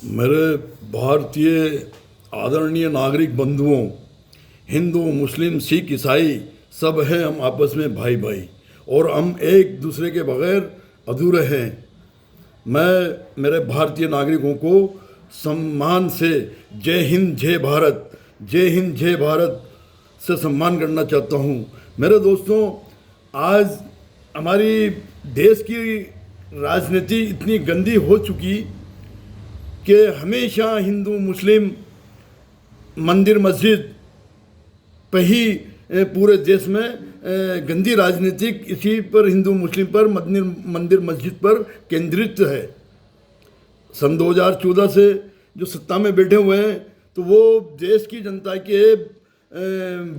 मेरे भारतीय आदरणीय नागरिक बंधुओं, हिंदू मुस्लिम सिख ईसाई सब हैं हम आपस में भाई भाई, और हम एक दूसरे के बगैर अधूरे हैं। मैं मेरे भारतीय नागरिकों को सम्मान से जय हिंद जय भारत, जय हिंद जय भारत से सम्मान करना चाहता हूँ। मेरे दोस्तों, आज हमारी देश की राजनीति इतनी गंदी हो चुकी कि हमेशा हिंदू मुस्लिम मंदिर मस्जिद पे ही पूरे देश में गंदी राजनीतिक इसी पर हिंदू मुस्लिम पर मंदिर मस्जिद पर केंद्रित है। सन 2014 से जो सत्ता में बैठे हुए हैं तो वो देश की जनता के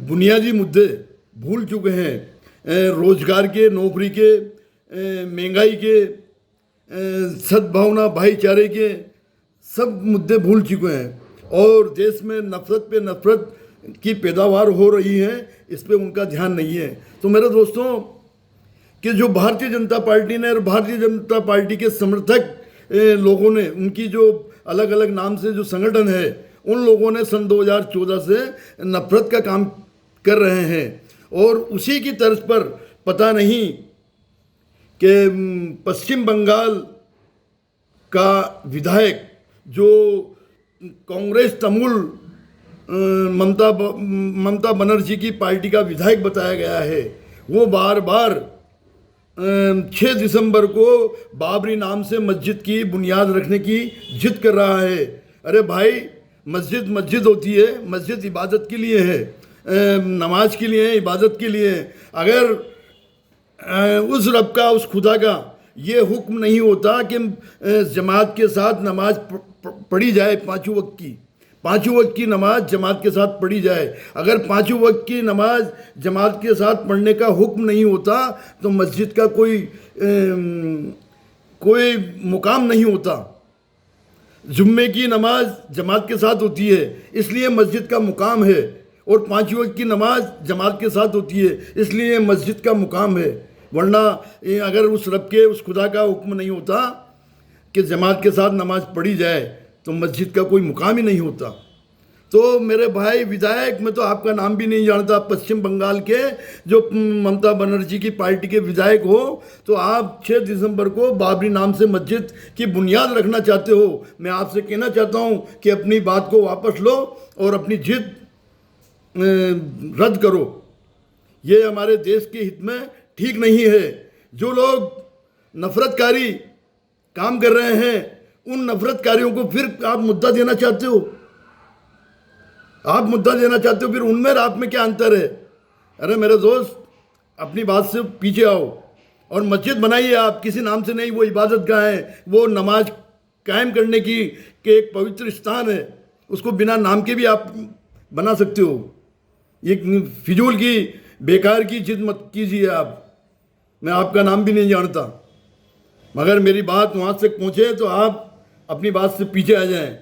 बुनियादी मुद्दे भूल चुके हैं। रोजगार के, नौकरी के, महंगाई के, सद्भावना, भाईचारे के सब मुद्दे भूल चुके हैं और देश में नफरत पे नफरत की पैदावार हो रही है, इस पे उनका ध्यान नहीं है। तो मेरे दोस्तों, कि जो भारतीय जनता पार्टी ने और भारतीय जनता पार्टी के समर्थक लोगों ने, उनकी जो अलग अलग नाम से जो संगठन है, उन लोगों ने सन 2014 से नफरत का काम कर रहे हैं और उसी की तर्ज पर पता नहीं कि पश्चिम बंगाल का विधायक जो कांग्रेस तृणमूल ममता बनर्जी की पार्टी का विधायक बताया गया है, वो बार बार 6 दिसंबर को बाबरी नाम से मस्जिद की बुनियाद रखने की जिद कर रहा है। अरे भाई, मस्जिद मस्जिद होती है, मस्जिद इबादत के लिए है, नमाज के लिए है, इबादत के लिए है। अगर उस रब का, उस खुदा का ये हुक्म नहीं होता कि जमात के साथ नमाज पढ़ी जाए, पाँचों वक्त की नमाज जमात के साथ पढ़ी जाए, अगर पाँचों वक्त की नमाज जमात के साथ पढ़ने का हुक्म नहीं होता तो मस्जिद का कोई मुकाम नहीं होता। जुम्मे की नमाज जमात के साथ होती है, इसलिए मस्जिद का मुकाम है, और पाँचों वक्त की नमाज जमात के साथ होती है, इसलिए मस्जिद का मुकाम है। वरना अगर उस रब के, उस खुदा का हुक्म नहीं होता कि जमात के साथ नमाज पढ़ी जाए तो मस्जिद का कोई मुकाम ही नहीं होता। तो मेरे भाई विधायक, मैं तो आपका नाम भी नहीं जानता, पश्चिम बंगाल के जो ममता बनर्जी की पार्टी के विधायक हो, तो आप 6 दिसंबर को बाबरी नाम से मस्जिद की बुनियाद रखना चाहते हो। मैं आपसे कहना चाहता हूँ कि अपनी बात को वापस लो और अपनी जिद रद्द करो। ये हमारे देश के हित में ठीक नहीं है। जो लोग नफरतकारी काम कर रहे हैं, उन नफरतकारियों को फिर आप मुद्दा देना चाहते हो, फिर उनमें और आप में क्या अंतर है? अरे मेरे दोस्त, अपनी बात से पीछे आओ और मस्जिद बनाइए आप, किसी नाम से नहीं, वो इबादत गाह है, वो नमाज कायम करने की के एक पवित्र स्थान है, उसको बिना नाम के भी आप बना सकते हो। ये फिजूल की, बेकार की जिद मत कीजिए आप। मैं आपका नाम भी नहीं जानता, मगर मेरी बात वहाँ तक पहुँचे तो आप अपनी बात से पीछे आ जाएं।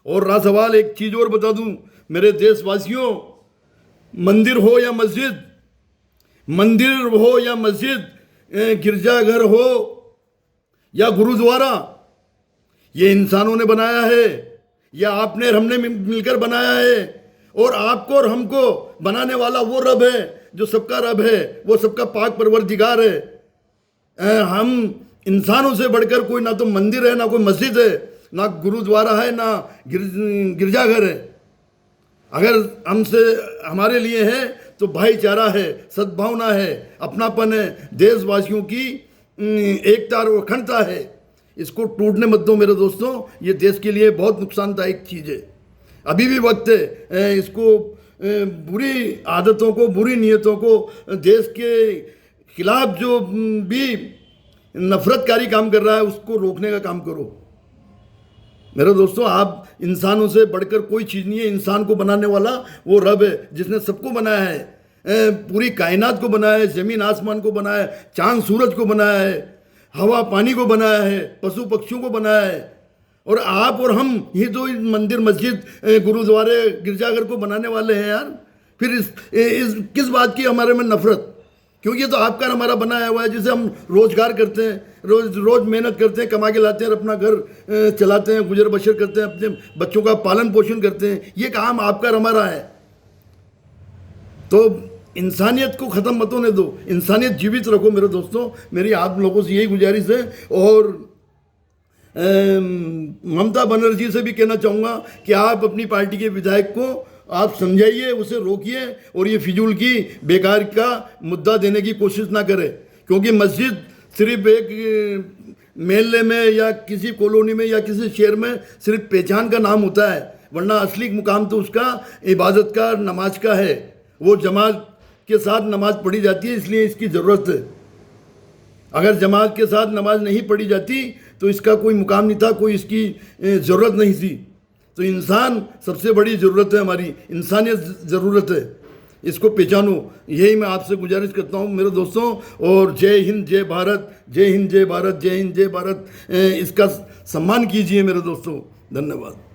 और रहा सवाल, एक चीज़ और बता दूं मेरे देशवासियों, मंदिर हो या मस्जिद, गिरजाघर हो या गुरुद्वारा, ये इंसानों ने बनाया है, या आपने और हमने मिलकर बनाया है। और आपको और हमको बनाने वाला वो रब है जो सबका रब है, वो सबका पाक परवरदिगार है। हम इंसानों से बढ़कर कोई, ना तो मंदिर है, ना कोई मस्जिद है, ना गुरुद्वारा है, ना गिरजाघर है। अगर हमसे, हमारे लिए है तो भाईचारा है, सद्भावना है, अपनापन है, देशवासियों की एकता और अखंडता है। इसको टूटने मत दो मेरे दोस्तों, ये देश के लिए बहुत नुकसानदायक चीज़ है। अभी भी वक्त है इसको, बुरी आदतों को, बुरी नीयतों को, देश के खिलाफ जो भी नफरतकारी काम कर रहा है उसको रोकने का काम करो। मेरे दोस्तों, आप इंसानों से बढ़कर कोई चीज़ नहीं है। इंसान को बनाने वाला वो रब है जिसने सबको बनाया है, पूरी कायनात को बनाया है, ज़मीन आसमान को बनाया है, चांद सूरज को बनाया है, हवा पानी को बनाया है, पशु पक्षियों को बनाया है। और आप और हम ही तो मंदिर मस्जिद गुरुद्वारे गिरजाघर को बनाने वाले हैं यार। फिर इस किस बात की हमारे में नफरत? क्योंकि ये तो आपका हमारा बनाया हुआ है, जिसे हम रोजगार करते हैं, रोज रोज मेहनत करते हैं, कमा के लाते हैं और अपना घर चलाते हैं, गुजर बसर करते हैं, अपने बच्चों का पालन पोषण करते हैं। ये काम आपका हमारा है। तो इंसानियत को ख़त्म मत होने दो, इंसानियत जीवित रखो मेरे दोस्तों। मेरी आप लोगों से यही गुजारिश है। और ममता बनर्जी से भी कहना चाहूँगा कि आप अपनी पार्टी के विधायक को आप समझाइए, उसे रोकिए और ये फिजूल की बेकार का मुद्दा देने की कोशिश ना करें। क्योंकि मस्जिद सिर्फ एक मोहल्ले में या किसी कॉलोनी में या किसी शहर में सिर्फ पहचान का नाम होता है, वरना असली मुकाम तो उसका इबादत का, नमाज का है। वो जमात के साथ नमाज पढ़ी जाती है, इसलिए इसकी ज़रूरत है। अगर जमात के साथ नमाज नहीं पढ़ी जाती तो इसका कोई मुकाम नहीं था, कोई इसकी ज़रूरत नहीं थी। तो इंसान सबसे बड़ी ज़रूरत है, हमारी इंसानियत ज़रूरत है, इसको पहचानो। यही मैं आपसे गुजारिश करता हूँ मेरे दोस्तों। और जय हिंद जय भारत, जय हिंद जय भारत, जय हिंद जय भारत। इसका सम्मान कीजिए मेरे दोस्तों। धन्यवाद।